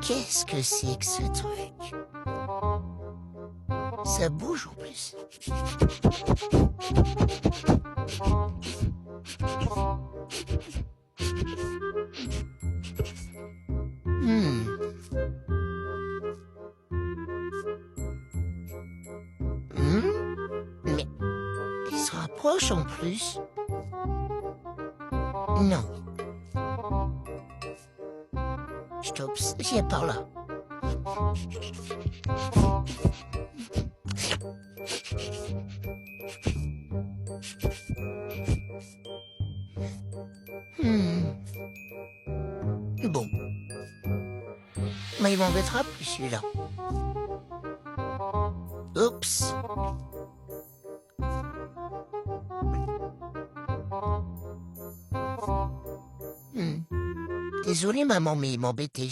Qu'est-ce que c'est que ce truc? Ça bouge en plus. Hmm. Mais il se rapproche en plus. Non. Je t'observe par là. Bon. Mais il m'embêtera plus celui-là. Oups. Désolé maman, mais il m'embêtait.